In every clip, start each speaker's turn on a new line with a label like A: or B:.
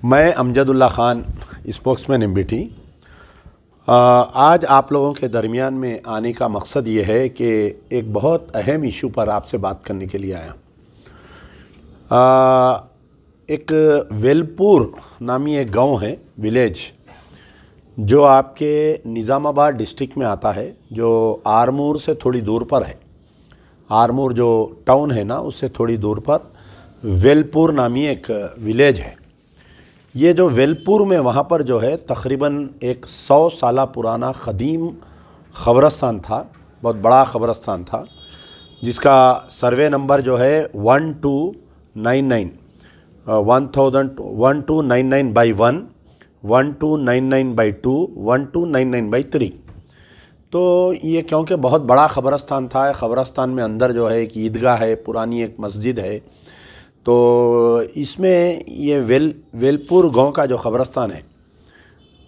A: मैं Amjadullah Khan, spokesman MBT. आज आप लोगों के दरमियान में आने का मकसद ये है कि एक बहुत अहम इशू पर आपसे बात करने के लिए आया। एक वेलपुर नामी एक गांव है, विलेज, जो आपके निज़ामाबाद डिस्ट्रिक्ट में आता है, जो आरमूर से थोड़ी दूर पर है। आरमूर जो टाउन है ना, उससे थोड़ी दूर पर वेलपुर नामी एक विलेज है। ये जो वेलपुर में वहाँ पर जो है तकरीबन एक 100 साल पुराना क़दीम ख़बरस्तान था, बहुत बड़ा ख़बरस्तान था, जिसका सर्वे नंबर जो है 1299 1299/1, 1299/2, 1299/3। तो ये क्योंकि बहुत बड़ा ख़बरस्तान था, ख़बरस्तान में अंदर जो है एक ईदगाह है, पुरानी एक मस्जिद है। तो इसमें ये वेलपुर गांव का जो ख़बरस्तान है,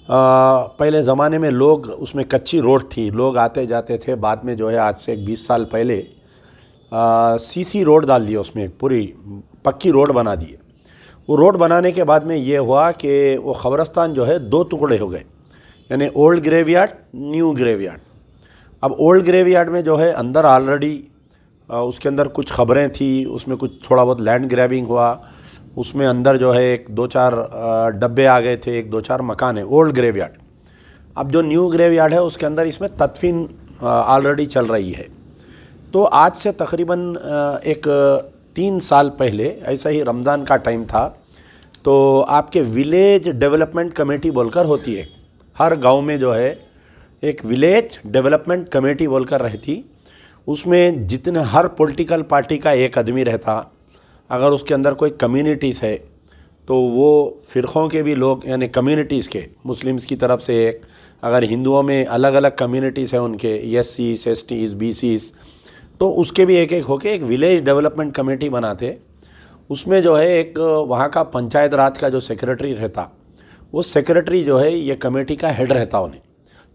A: पहले ज़माने में लोग उसमें कच्ची रोड थी, लोग आते जाते थे। बाद में जो है आज से 20 साल पहले सीसी रोड डाल दिए, उसमें पूरी पक्की रोड बना दिए। वो रोड बनाने के बाद में ये हुआ कि वो ख़बरस्तान जो है 2 टुकड़े हो गए, यानी ओल्ड ग्रेवयार्ड, न्यू ग्रेवयार्ड। अब ओल्ड ग्रेवयार्ड में जो है अंदर ऑलरेडी उसके अंदर कुछ ख़बरें थी, उसमें कुछ थोड़ा बहुत लैंड ग्रैबिंग हुआ, उसमें अंदर जो है एक 2-4 डब्बे आ गए थे, एक 2-4 मकान है ओल्ड ग्रेवयार्ड। अब जो न्यू ग्रेवयार्ड है उसके अंदर इसमें तदफीन ऑलरेडी चल रही है। तो आज से तकरीबन एक 3 साल पहले, ऐसा ही रमज़ान का टाइम था, तो आपके विलेज डेवलपमेंट कमेटी बोलकर होती है, हर गाँव में जो है एक विलेज डेवलपमेंट कमेटी बोलकर रहती। उसमें जितने हर पॉलिटिकल पार्टी का एक आदमी रहता। अगर उसके अंदर कोई कम्युनिटीज़ है तो वो फ़िरक़ों के भी लोग, यानी कम्युनिटीज़ के, मुस्लिम्स की तरफ से एक, अगर हिंदुओं में अलग अलग कम्युनिटीज़ हैं उनके, एससीज़, एसटीज़, बीसीज़, तो उसके भी एक एक होके एक विलेज डेवलपमेंट कमेटी बनाते। उसमें जो है एक वहाँ का पंचायत राज का जो सेक्रेटरी रहता, वो सेक्रेटरी जो है ये कमेटी का हेड रहता उन्हें,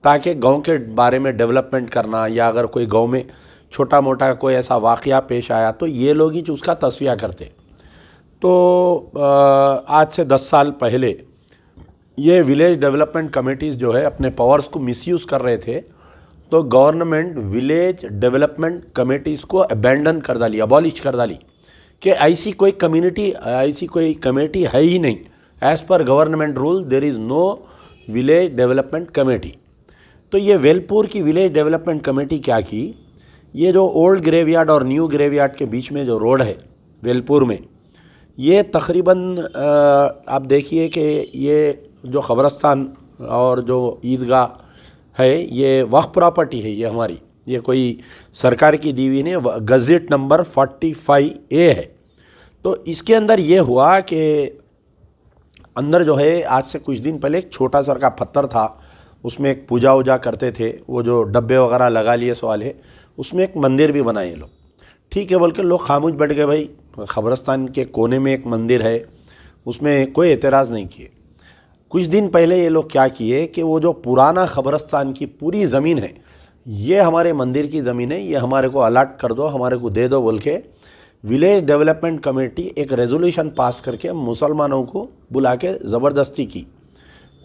A: ताकि गाँव के बारे में डेवलपमेंट करना, या अगर कोई गाँव में छोटा मोटा कोई ऐसा वाक़या पेश आया तो ये लोग ही उसका तस्वीर करते। तो आज से 10 साल पहले ये विलेज डेवलपमेंट कमेटीज़ जो है अपने पावर्स को मिसयूज़ कर रहे थे, तो गवर्नमेंट विलेज डेवलपमेंट कमेटीज़ को अबैंडन कर डाली, अबॉलिश कर डाली, कि ऐसी कोई कम्युनिटी, ऐसी कोई कमेटी है ही नहीं। As per government rule there is no village development committee. तो ये वेलपुर की विलेज डेवलपमेंट कमेटी क्या की, ये जो ओल्ड ग्रेवयार्ड और न्यू ग्रेवयार्ड के बीच में जो रोड है वेलपुर में, ये तकरीबन आप देखिए कि ये जो ख़बरस्तान और जो ईदगाह है, ये वक्फ प्रॉपर्टी है, ये हमारी, ये कोई सरकार की दी हुई नहीं, गज़ेट नंबर 45A है। तो इसके अंदर ये हुआ कि अंदर जो है आज से कुछ दिन पहले एक छोटा सा का पत्थर था, उसमें एक पूजा वूजा करते थे, वो जो डब्बे वगैरह लगा लिए सवाल है, उसमें एक मंदिर भी बनाए लोग। ठीक है बोल के लोग खामोश बैठ गए, भाई ख़बरस्तान के कोने में एक मंदिर है, उसमें कोई एतराज़ नहीं किए। कुछ दिन पहले ये लोग क्या किए कि वो जो पुराना ख़बरस्तान की पूरी ज़मीन है, ये हमारे मंदिर की ज़मीन है, ये हमारे को अलाट कर दो, हमारे को दे दो बोल के विलेज डेवलपमेंट कमेटी एक रेजोल्यूशन पास करके मुसलमानों को बुला के ज़बरदस्ती की।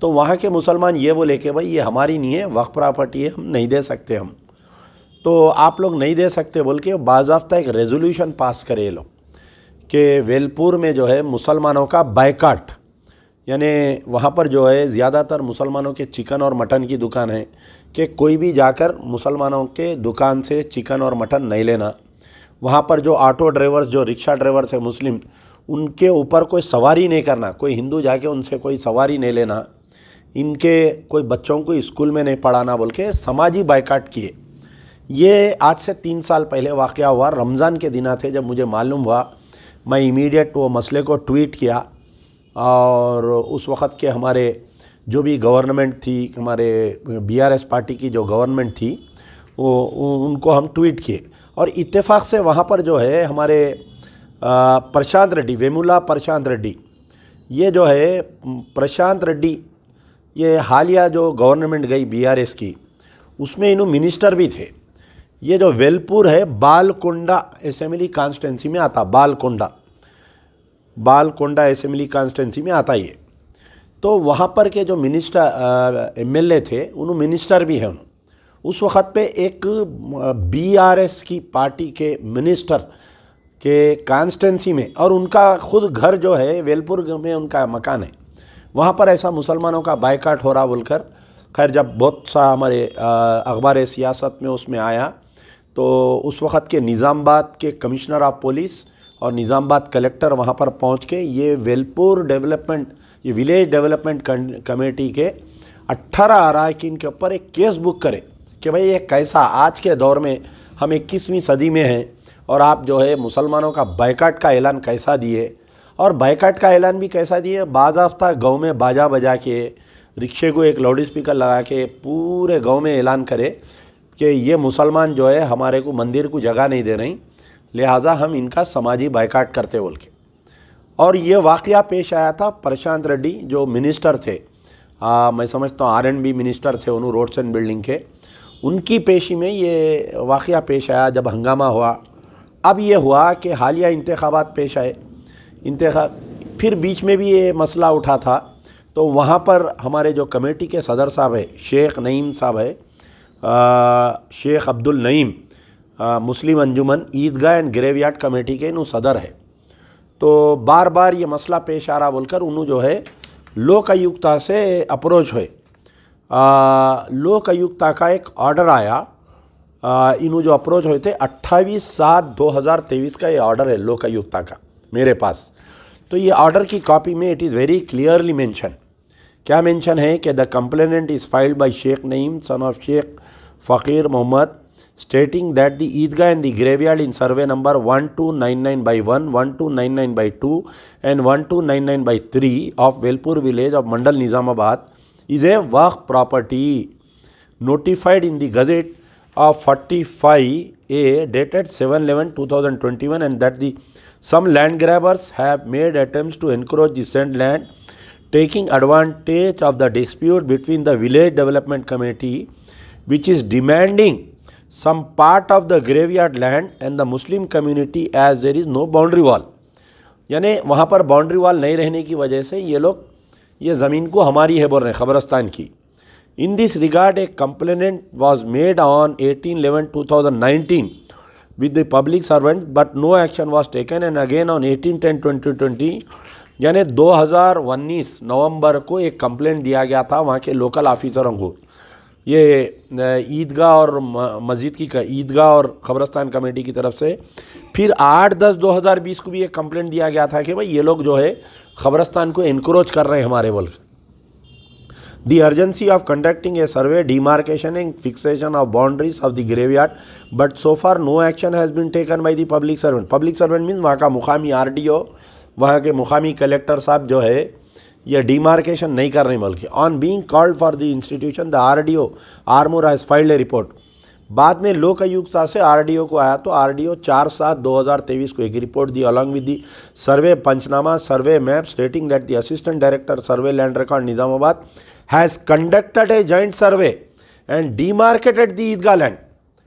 A: तो वहाँ के मुसलमान ये बोले कि भाई ये हमारी नहीं है, वक्फ प्रॉपर्टी है, हम नहीं दे सकते, हम तो आप लोग नहीं दे सकते बोल के बाज़ाब्ता एक रेजोल्यूशन पास करे लोग कि वेलपुर में जो है मुसलमानों का बायकाट, यानी वहाँ पर जो है ज़्यादातर मुसलमानों के चिकन और मटन की दुकान है, कि कोई भी जाकर मुसलमानों के दुकान से चिकन और मटन नहीं लेना। वहाँ पर जो ऑटो ड्राइवर्स, जो रिक्शा ड्राइवर्स है मुस्लिम, उनके ऊपर कोई सवारी नहीं करना, कोई हिंदू जाके उनसे कोई सवारी नहीं लेना, इनके कोई बच्चों को स्कूल में नहीं पढ़ाना बोल के समाजी बायकाट किए। ये आज से 3 साल पहले वाक़या हुआ, रमज़ान के दिन थे। जब मुझे मालूम हुआ, मैं इमीडिएट वो मसले को ट्वीट किया, और उस वक़्त के हमारे जो भी गवर्नमेंट थी, हमारे BRS पार्टी की जो गवर्नमेंट थी, वो उनको हम ट्वीट किए। और इत्तेफाक से वहाँ पर जो है हमारे प्रशांत रेड्डी, वेमुला प्रशांत रेड्डी, ये जो है प्रशांत रेड्डी, ये हालिया जो गवर्नमेंट गई BRS की, उसमें इन्हों मिनिस्टर भी थे। ये जो वेलपुर है बालकोंडा असेंबली कॉन्स्टिट्यूंसी में आता, बालकोंडा असेंबली कॉन्स्टिट्यूंसी में आता ये। तो वहाँ पर के जो मिनिस्टर एमएलए थे उन्होंने मिनिस्टर भी हैं उन्होंने उस वक़्त पे एक बीआरएस की पार्टी के मिनिस्टर के कॉन्स्टेंसी में, और उनका खुद घर जो है वेलपुर में उनका मकान है, वहाँ पर ऐसा मुसलमानों का बायकाट हो रहा बोलकर, खैर जब बहुत सा हमारे अखबार सियासत में उसमें आया तो उस वक़्त के निज़ामाबाद के कमिश्नर ऑफ पुलिस और निज़ामाबाद कलेक्टर वहाँ पर पहुँच के ये वेलपुर डेवलपमेंट, ये विलेज डेवलपमेंट कमेटी के 18 अरकान के ऊपर एक केस बुक करे कि भाई ये कैसा, आज के दौर में हम 21वीं सदी में हैं और आप जो है मुसलमानों का बायकाट का ऐलान कैसा दिए, और बायकाट का ऐलान भी कैसा दिए, बाज़ाफ्ता गाँव में बाजा बजा के रिक्शे को एक लाउड स्पीकर लगा के पूरे गांव में ऐलान करे कि ये मुसलमान जो है हमारे को मंदिर को जगह नहीं दे रही, लिहाजा हम इनका समाजी बायकाट करते बोल के। और ये वाक़या पेश आया था प्रशांत रेड्डी जो मिनिस्टर थे, मैं समझता हूँ आर&बी मिनिस्टर थे उन्होंने रोड्स एंड बिल्डिंग के, उनकी पेशी में ये वाक़या पेश आया जब हंगामा हुआ। अब ये हुआ कि हालिया इंतखाबात पेश आए, फिर बीच में भी ये मसला उठा था, तो वहाँ पर हमारे जो कमेटी के सदर साहब है शेख नईम साहब है, शेख अब्दुल नईम, मुस्लिम अंजुमन ईदगाह एंड ग्रेवयार्ड कमेटी के इन्हों सदर है। तो बार बार ये मसला पेश आ रहा बोलकर उन्होंने जो है लोक आयुक्ता से अप्रोच हुए। लोक आयुक्ता का एक ऑर्डर आया, इन्हों जो अप्रोच हुए थे 28/7/2023 का ये ऑर्डर है लोक आयुक्ता का मेरे पास। तो ये ऑर्डर की कॉपी में it is very clearly mention, क्या मेंशन है कि the complainant is filed by Sheikh Naeem son of Sheikh Fakir Mohammad stating that the Eidgah and the graveyard in survey number 1299/1, 1299/2 and 1299/3 of Velpur village of Mandal Nizamabad is a Waqf property notified in the Gazette of 45A dated 7/11/2021, and that some land grabbers have made attempts to encroach the said land, taking advantage of the dispute between the village development committee, which is demanding some part of the graveyard land and the Muslim community as there is no boundary wall। यानी वहाँ पर boundary wall नहीं रहने की वजह से ये लोग ये ज़मीन को हमारी है बोल रहे हैं, ख़बरस्तान की। In this regard A complainant was made on 18/11/2019 with the public servant but no action was taken, and again on 18/10/2020 यानी 2019 नवंबर को एक कंप्लेंट दिया गया था वहाँ के लोकल ऑफिसरों को, ये ईदगाह और मस्जिद की ईदगाह और ख़बरस्तान कमेटी की तरफ से। फिर 8/10/2020 को भी एक कंप्लेंट दिया गया था कि भाई ये लोग जो है ख़बरस्तान को इनक्रोच कर रहे हैं हमारे बोल। The urgency of conducting a survey, demarcation and fixation of boundaries of the graveyard, but so far no action has been taken by the public servant. Public servant means वहाँ का मुकामी RDO, वहाँ के मुकामी कलेक्टर साहब जो है ये डिमार्केशन नहीं कर रहे बल्कि on being called for the institution the RDO armour has filed A report. बाद में लोक आयुक्ता से RDO को आया तो RDO 4/7/2023 को एक रिपोर्ट दी along with the survey panchnama survey map stating that the assistant director survey land record Nizamabad has conducted a joint survey and demarcated the Idgah land.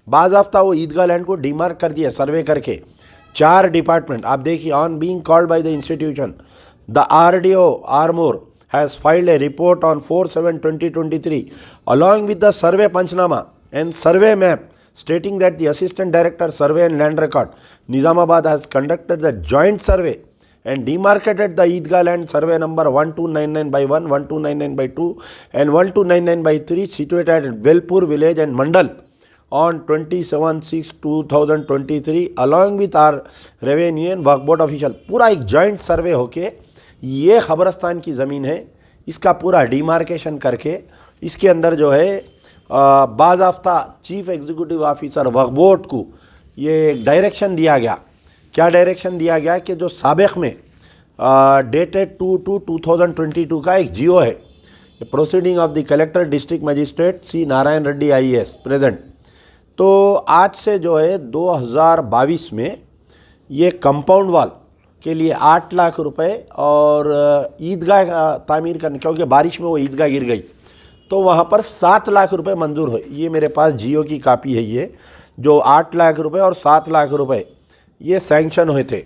A: बाज़ाफ्ता वो ईदगाह लैंड को डीमार्क कर दिया सर्वे करके 4 डिपार्टमेंट। आप देखिए on being called by the institution the RDO Armour has filed a report on 4/7/2023 along with the survey panchnama and survey map stating that the assistant director survey and land record Nizamabad has conducted the joint survey and demarcated the Eidgah land survey number 1299/1, 1299/2 and 1299/3 situated at Velpur village and Mandal on 27/6/2023 along with our revenue and work board official। पूरा एक joint सर्वे होके ये ख़बरस्तान की ज़मीन है, इसका पूरा demarcation करके इसके अंदर जो है बाज़ाफ्ता चीफ एग्जीक्यूटिव ऑफिसर वक्फ बोर्ड को ये डायरेक्शन दिया गया। क्या डायरेक्शन दिया गया कि जो साबिक़ में डेटेड 2/2/2022 का एक जियो है, proceeding of the collector district magistrate C Narayan Reddy IAS present. तो आज से जो है 2022 में ये कंपाउंड वॉल के लिए 8 लाख रुपए और ईदगाह तामीर करने, क्योंकि बारिश में वो ईदगाह गिर गई तो वहाँ पर 7 लाख रुपए मंजूर हुए। ये मेरे पास जियो की कापी है, ये जो 8 लाख रुपए और 7 लाख रुपए ये सैंक्शन हुए थे।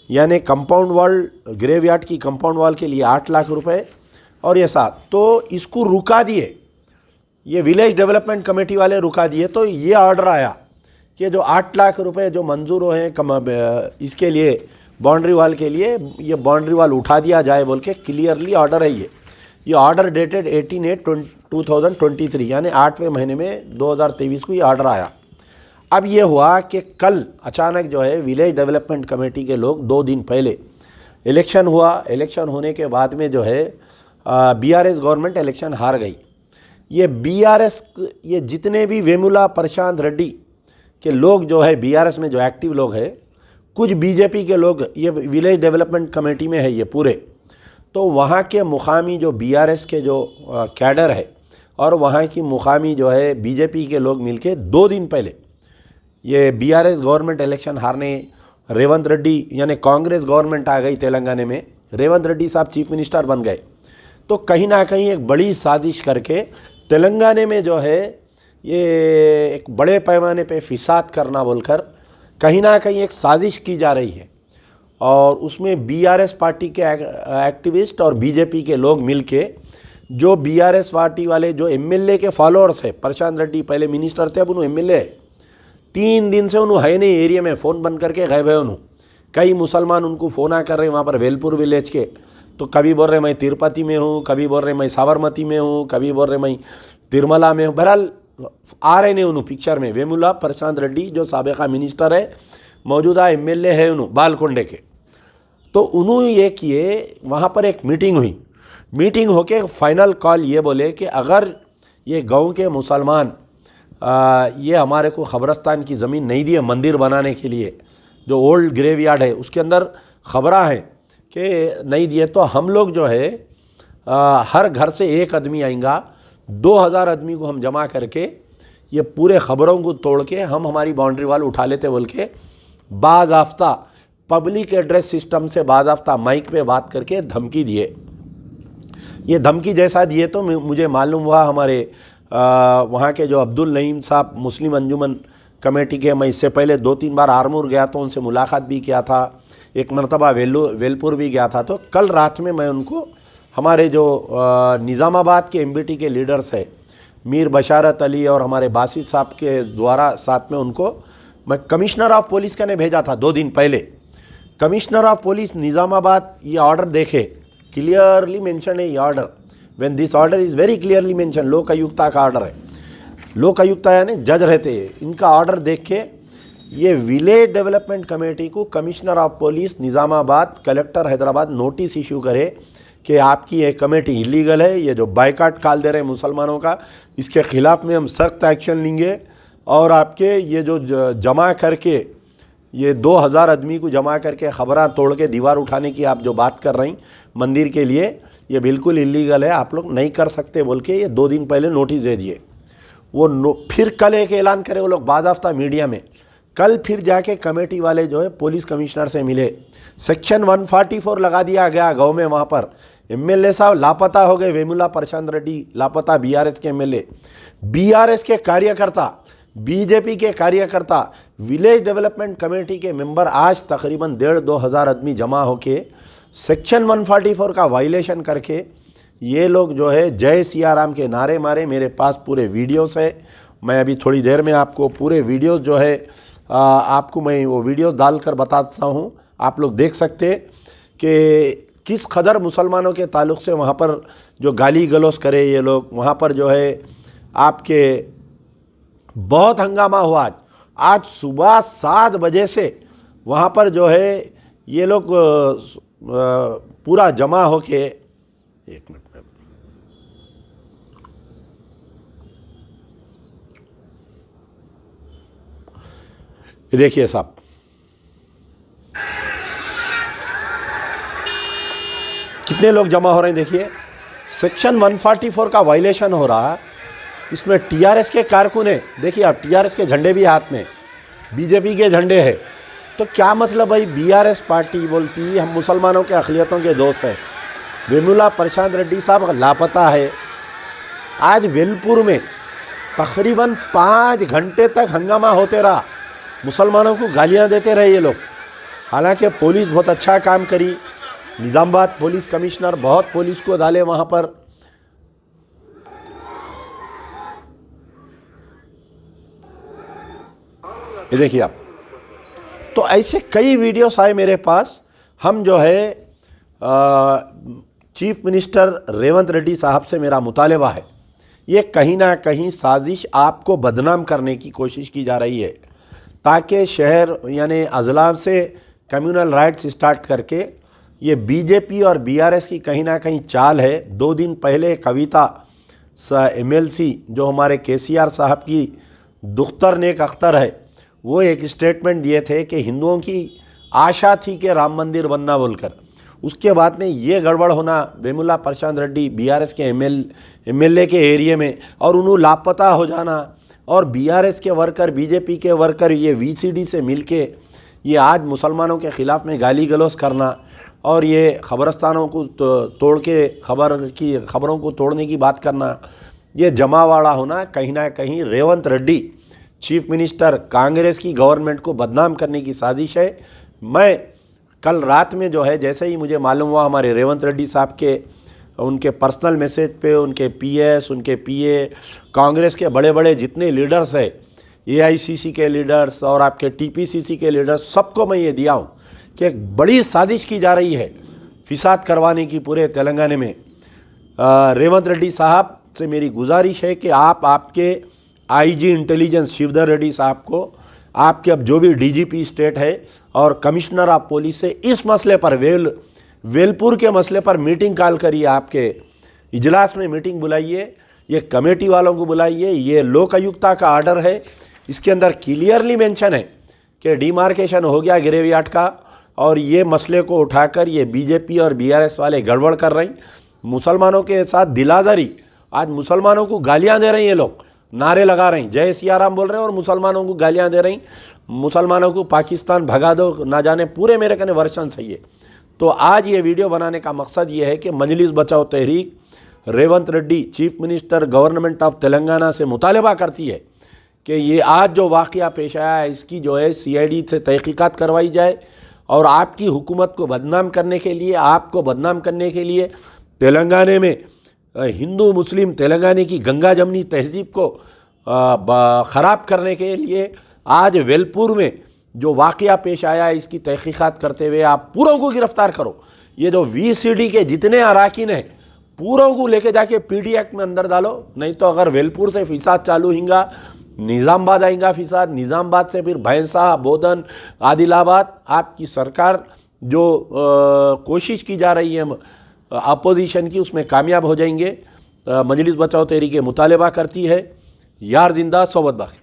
A: यानी कंपाउंड वॉल ग्रेवयार्ड की कंपाउंड वॉल के लिए 8 लाख रुपए, और ये साथ, तो इसको रुका दिए, ये विलेज डेवलपमेंट कमेटी वाले रुका दिए। तो ये ऑर्डर आया कि जो 8 लाख रुपए जो मंजूर हुए हैं इसके लिए बाउंड्री वाल के लिए, ये बाउंड्री वाल उठा दिया जाए बोल के क्लियरली ऑर्डर है। ये ऑर्डर डेटेड 18/8/2023 यानी 8वें महीने में 2023 को ये ऑर्डर आया। अब ये हुआ कि कल अचानक जो है विलेज डेवलपमेंट कमेटी के लोग 2 दिन पहले इलेक्शन हुआ, इलेक्शन होने के बाद में जो है बीआरएस गवर्नमेंट इलेक्शन हार गई। ये बीआरएस, ये जितने भी वेमुला प्रशांत रेड्डी के लोग जो है बीआरएस में जो एक्टिव लोग हैं, कुछ बीजेपी के लोग ये विलेज डेवलपमेंट कमेटी में है ये पूरे, तो वहाँ के मुकामी जो बीआरएस के जो कैडर है और वहाँ की मुकामी जो है बीजेपी के लोग मिलके 2 दिन पहले ये बीआरएस गवर्नमेंट इलेक्शन हारने, रेवंत रेड्डी यानी कांग्रेस गवर्नमेंट आ गई तेलंगाना में, रेवंत रेड्डी साहब चीफ मिनिस्टर बन गए, तो कहीं ना कहीं एक बड़ी साजिश करके तेलंगाना में जो है ये एक बड़े पैमाने पे फिसाद करना बोलकर कहीं ना कहीं एक साजिश की जा रही है। और उसमें बीआरएस पार्टी के एक्टिविस्ट और बीजेपी के लोग मिलके, जो बीआरएस पार्टी वाले जो एमएलए के फॉलोअर्स है, प्रशांत रेड्डी पहले मिनिस्टर थे, अब उन्होंने एमएलए है, 3 दिन से उन्होंने है नहीं एरिया में, फ़ोन बंद करके गायब है उन्होंने। कई मुसलमान उनको फ़ोन कर रहे हैं वहाँ पर वेलपुर विलेज के, तो कभी बोल रहे मैं तिरुपति में हूँ, कभी बोल रहे मैं साबरमती में हूँ, कभी बोल रहे मैं तिरुमला में हूँ। बहरहाल आ रहे नहीं उन्होंने पिक्चर में। वेमुला प्रशांत रेड्डी जो साबिका मिनिस्टर है, मौजूदा एमएलए है उन्होंने बालकोंडे के, तो उन्होंने ये किए, वहाँ पर एक मीटिंग हुई, मीटिंग होके फाइनल कॉल ये बोले कि अगर ये गांव के मुसलमान ये हमारे को खबरस्तान की ज़मीन नहीं दी है मंदिर बनाने के लिए, जो ओल्ड ग्रेवयार्ड है उसके अंदर खबरा है कि नहीं दिए, तो हम लोग जो है हर घर से एक आदमी आएगा, 2000 आदमी को हम जमा करके ये पूरे खबरों को तोड़ के हम हमारी बाउंड्री वाल उठा लेते बोल के बाज़ाफ्ता पब्लिक एड्रेस सिस्टम से बाज़ाफ्ता माइक पे बात करके धमकी दिए। ये धमकी जैसा दिए तो मुझे मालूम हुआ, हमारे वहाँ के जो अब्दुल नईम साहब मुस्लिम अंजुमन कमेटी के, मैं इससे पहले 2-3 बार आरमूर गया तो उनसे मुलाकात भी किया था, एक मरतबा वेलपुर भी गया था। तो कल रात में मैं उनको, हमारे जो निज़ामाबाद के एमबीटी के लीडर्स है मीर बशारत अली और हमारे बासित साहब के द्वारा साथ में उनको मैं कमिश्नर ऑफ पुलिस का ने भेजा था 2 दिन पहले। कमिश्नर ऑफ पुलिस निज़ामाबाद ये ऑर्डर देखे, क्लियरली मेंशन है ये order, when this order is very clearly mention, लोक आयुक्ता का ऑर्डर है, लोक आयुक्ता यानी जज रहते हैं, इनका ऑर्डर देख के ये विलेज डेवलपमेंट कमेटी को commissioner of police Nizamabad, collector Hyderabad notice issue करे कि आपकी ये कमेटी इलीगल है, ये जो बाइकाट कॉल दे रहे हैं मुसलमानों का, इसके ख़िलाफ़ में हम सख्त एक्शन लेंगे, और आपके ये जो जमा करके ये 2000 आदमी को जमा करके खबरें तोड़ के दीवार उठाने की आप जो बात कर रही मंदिर के लिए, ये बिल्कुल इलीगल है, आप लोग नहीं कर सकते बोल के ये 2 दिन पहले नोटिस दे दिए। वो फिर कल एक ऐलान करे वो लोग बाज़ाफ्ता मीडिया में, कल फिर जाके कमेटी वाले जो है पुलिस कमिश्नर से मिले, सेक्शन 144 लगा दिया गया गाँव में, वहाँ पर एमएलए साहब लापता हो गए, वेमुला प्रशांत रेड्डी लापता, बीआरएस के एमएलए, बीआरएस के कार्यकर्ता, बीजेपी के कार्यकर्ता, विलेज डेवलपमेंट कमेटी के मेंबर आज तकरीबन 1,500-2 हज़ार आदमी जमा होके सेक्शन 144 का वायलेशन करके ये लोग जो है जय सिया राम के नारे मारे। मेरे पास पूरे वीडियोस है, मैं अभी थोड़ी देर में आपको पूरे वीडियोस जो है आपको मैं वो वीडियोस डालकर बताता हूँ, आप लोग देख सकते कि किस कदर मुसलमानों के ताल्लुक़ से वहाँ पर जो गाली गलौज करे ये लोग, वहाँ पर जो है आपके बहुत हंगामा हुआ। आज सुबह 7 बजे से वहाँ पर जो है ये लोग पूरा जमा होके, एक मिनट में देखिए साहब, कितने लोग जमा हो रहे हैं देखिए। सेक्शन 144 का वायलेशन हो रहा है, इसमें टीआरएस के कारकुन है, देखिए आप टीआरएस के झंडे भी हाथ में, बीजेपी के झंडे हैं। तो क्या मतलब भाई, बीआरएस पार्टी बोलती हम मुसलमानों के अक़लियतों के दोस्त हैं, वेमुला प्रशांत रेड्डी साहब लापता है। आज वेलपुर में तकरीबन 5 घंटे तक हंगामा होते रहा, मुसलमानों को गालियां देते रहे ये लोग। हालांकि पुलिस बहुत अच्छा काम करी, निज़ामाबाद पुलिस कमिश्नर बहुत पुलिस को डाले वहाँ पर। ये देखिए आप, तो ऐसे कई वीडियोस आए मेरे पास। हम जो है चीफ मिनिस्टर रेवंत रेड्डी साहब से मेरा मुतालबा है, ये कहीं ना कहीं साजिश आपको बदनाम करने की कोशिश की जा रही है, ताकि शहर यानी अजला से कम्युनल राइट्स स्टार्ट करके ये बीजेपी और बीआरएस की कहीं ना कहीं चाल है। 2 दिन पहले कविता एमएलसी जो हमारे केसीआर साहब की दुख्तर नेक अख्तर है, वो एक स्टेटमेंट दिए थे कि हिंदुओं की आशा थी कि राम मंदिर बनना बोलकर। उसके बाद में ये गड़बड़ होना, वेमुला प्रशांत रेड्डी बीआरएस के एमएलए के एरिया में, और उन्होंने लापता हो जाना, और बीआरएस के वर्कर बीजेपी के वर्कर ये वीसीडी से मिलके ये आज मुसलमानों के ख़िलाफ़ में गाली गलौज करना और ये ख़बरस्तानों को तोड़ के खबरों को तोड़ने की बात करना, ये जमावाड़ा होना कहीं ना कहीं रेवंत रेड्डी चीफ मिनिस्टर कांग्रेस की गवर्नमेंट को बदनाम करने की साजिश है। मैं कल रात में जो है, जैसे ही मुझे मालूम हुआ हमारे रेवंत रेड्डी साहब के उनके पर्सनल मैसेज पे उनके पीएस, उनके पीए, कांग्रेस के बड़े बड़े जितने लीडर्स हैं, एआईसीसी के लीडर्स और आपके टीपीसीसी के लीडर्स, सबको मैं ये दिया हूँ कि एक बड़ी साजिश की जा रही है फिसाद करवाने की पूरे तेलंगाना में। रेवंत रेड्डी साहब से मेरी गुजारिश है कि आपके आईजी इंटेलिजेंस शिवधर रेड्डी साहब को, आपके अब जो भी डीजीपी स्टेट है और कमिश्नर ऑफ पुलिस से इस मसले पर वेलपुर के मसले पर मीटिंग कॉल करिए, आपके इजलास में मीटिंग बुलाइए, ये कमेटी वालों को बुलाइए। ये लोक आयुक्ता का आर्डर है, इसके अंदर क्लियरली मेंशन है कि डिमार्केशन हो गया गिरेवियाट का, और ये मसले को उठाकर ये बीजेपी और बीआरएस वाले गड़बड़ कर रही, मुसलमानों के साथ दिलाजारी। आज मुसलमानों को गालियां दे रहे हैं, ये लोग नारे लगा रहे हैं, जय सिया राम बोल रहे हैं और मुसलमानों को गालियां दे रही, मुसलमानों को पाकिस्तान भगा दो, ना जाने पूरे मेरे कहने वर्षन चाहिए। तो आज ये वीडियो बनाने का मकसद ये है कि Majlis Bachao Tehreek Revanth Reddy chief minister government of Telangana से मुतालबा करती है कि ये आज जो वाक़या पेश आया है, इसकी जो है सीआईडी से तहकीकात करवाई जाए, और आपकी हुकूमत को बदनाम करने के लिए, आपको बदनाम करने के लिए, तेलंगाना में हिंदू मुस्लिम तेलंगाना की गंगा जमनी तहजीब को ख़राब करने के लिए आज वेलपुर में जो वाक़या पेश आया है, इसकी तहकीकात करते हुए आप पूरों को गिरफ़्तार करो। ये जो वीसीडी के जितने अराकीन हैं पूरों को लेके जाके पीडी एक्ट में अंदर डालो, नहीं तो अगर वेलपुर से फिसाद चालू होगा, निज़ामाबाद आएगा फिसाद, निज़ामाबाद से फिर भैंसा, बोधन, आदिलाबाद, आपकी सरकार जो कोशिश की जा रही है अपोजिशन की, उसमें कामयाब हो जाएंगे। मजलिस बचाओ तहरीक मुतालबा करती है, यार जिंदा सोबत बाकी।